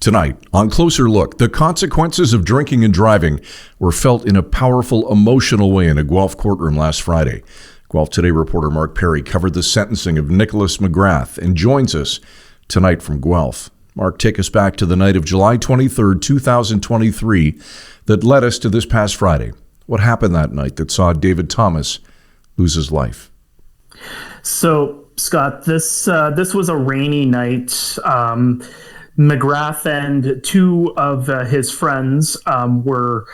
Tonight, on Closer Look, the consequences of drinking and driving were felt in a powerful, emotional way in a Guelph courtroom last Friday. Guelph Today reporter Mark Perry covered the sentencing of Nicholas McGrath and joins us tonight from Guelph. Mark, take us back to the night of July 23rd, 2023, that led us to this past Friday. What happened that night that saw David Thomas lose his life? So, Scott, this was a rainy night. McGrath and two of his friends were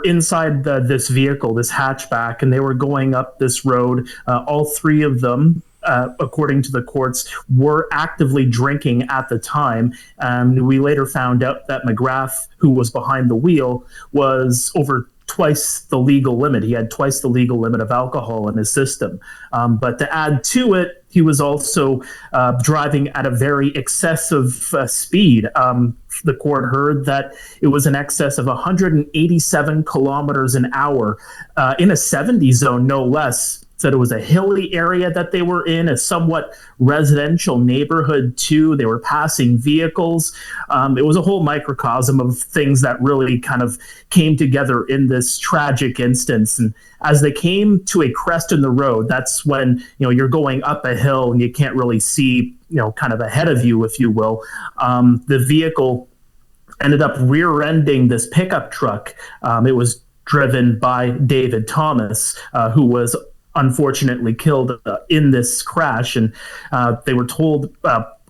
inside this vehicle, this hatchback, and they were going up this road. All three of them, according to the courts, were actively drinking at the time. We later found out that McGrath, who was behind the wheel, was over twice the legal limit. He had twice the legal limit of alcohol in his system. But to add to it, he was also driving at a very excessive speed. The court heard that it was in excess of 187 kilometers an hour in a 70 zone, no less. Said it was a hilly area that they were in, a somewhat residential neighborhood too. They were passing vehicles. It was a whole microcosm of things that really kind of came together in this tragic instance. And as they came to a crest in the road, that's when, you're going up a hill and you can't really see, kind of ahead of you, if you will. The vehicle ended up rear-ending this pickup truck. It was driven by David Thomas, who was unfortunately killed in this crash. And they were told,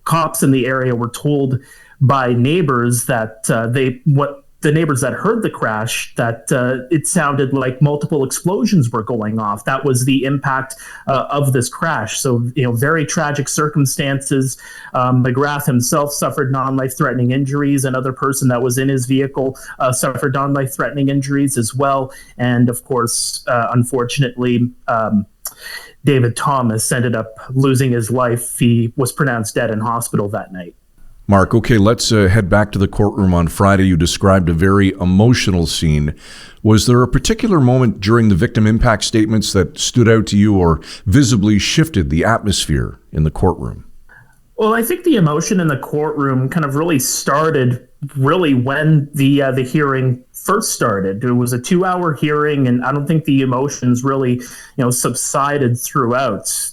cops in the area were told by neighbors that the neighbors that heard the crash, that it sounded like multiple explosions were going off. That was the impact of this crash. So, very tragic circumstances. McGrath himself suffered non-life-threatening injuries. Another person that was in his vehicle suffered non-life-threatening injuries as well. And of course, unfortunately, David Thomas ended up losing his life. He was pronounced dead in hospital that night. Mark, okay, let's head back to the courtroom on Friday. You described a very emotional scene. Was there a particular moment during the victim impact statements that stood out to you or visibly shifted the atmosphere in the courtroom? Well, I think the emotion in the courtroom kind of really started when the hearing first started. It was a 2-hour hearing, and I don't think the emotions really, subsided throughout.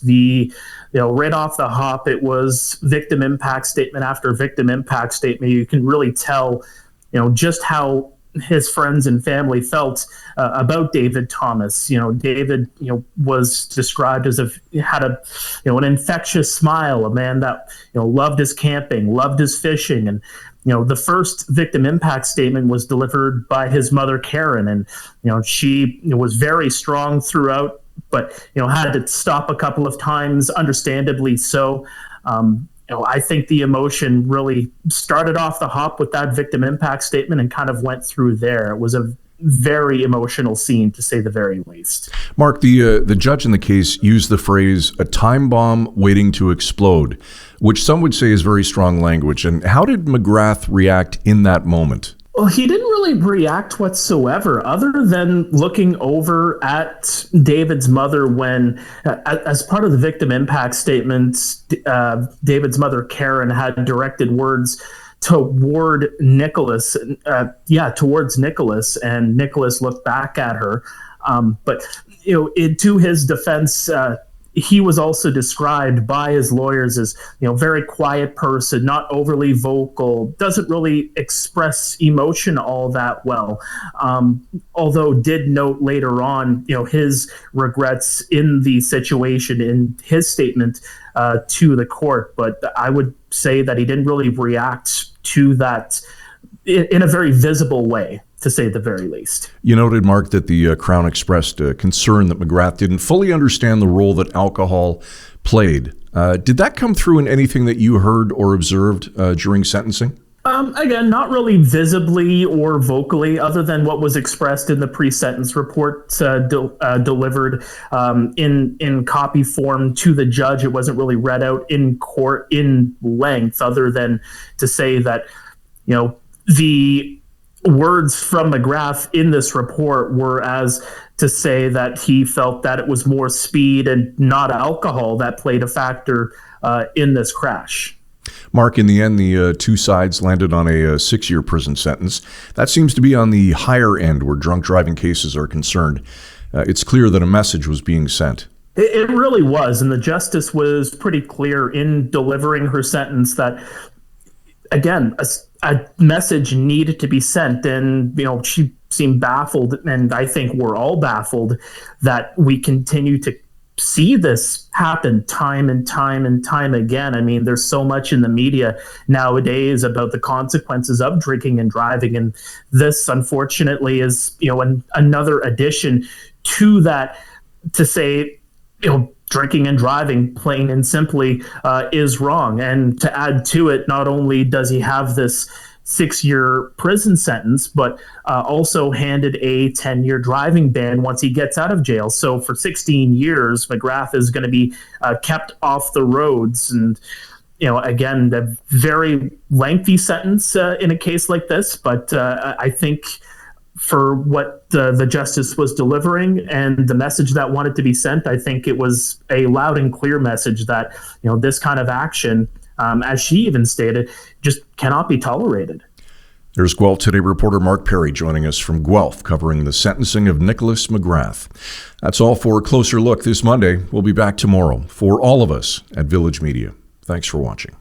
Right off the hop, it was victim impact statement after victim impact statement. You can really tell, just how his friends and family felt about David Thomas. David, was described as had an infectious smile, a man that, loved his camping, loved his fishing. And, the first victim impact statement was delivered by his mother, Karen. And, she was very strong throughout, but, had to stop a couple of times, understandably so. I think the emotion really started off the hop with that victim impact statement and kind of went through there. It was a very emotional scene, to say the very least. Mark, the judge in the case used the phrase "a time bomb waiting to explode," which some would say is very strong language. And how did McGrath react in that moment? Well, he didn't really react whatsoever, other than looking over at David's mother when, as part of the victim impact statements, David's mother, Karen, had directed words toward Nicholas, towards Nicholas, and Nicholas looked back at her. But to his defense, he was also described by his lawyers as, very quiet person, not overly vocal, doesn't really express emotion all that well. Although did note later on, his regrets in the situation in his statement to the court. But I would say that he didn't really react to that in a very visible way, to say the very least. You noted, Mark, that the Crown expressed concern that McGrath didn't fully understand the role that alcohol played. Did that come through in anything that you heard or observed during sentencing? Again, not really visibly or vocally, other than what was expressed in the pre-sentence report delivered in copy form to the judge. It wasn't really read out in court in length, other than to say that, the words from McGrath in this report were as to say that he felt that it was more speed and not alcohol that played a factor in this crash. Mark, in the end, the two sides landed on a 6-year prison sentence. That seems to be on the higher end where drunk driving cases are concerned. It's clear that a message was being sent. It really was, and the justice was pretty clear in delivering her sentence that, again, a message needed to be sent, and she seemed baffled, and I think we're all baffled that we continue to see this happen time and time and time again. I mean, there's so much in the media nowadays about the consequences of drinking and driving, and this, unfortunately, is another addition to that, to say drinking and driving, plain and simply, is wrong. And to add to it, not only does he have this 6-year prison sentence, but also handed a 10-year driving ban once he gets out of jail. So for 16 years, McGrath is going to be kept off the roads. And, again, a very lengthy sentence in a case like this. But I think for what the justice was delivering and the message that wanted to be sent, I think it was a loud and clear message that, this kind of action, as she even stated, just cannot be tolerated. There's Guelph Today reporter Mark Perry joining us from Guelph, covering the sentencing of Nicholas McGrath. That's all for a closer look this Monday. We'll be back tomorrow. For all of us at Village Media, thanks for watching.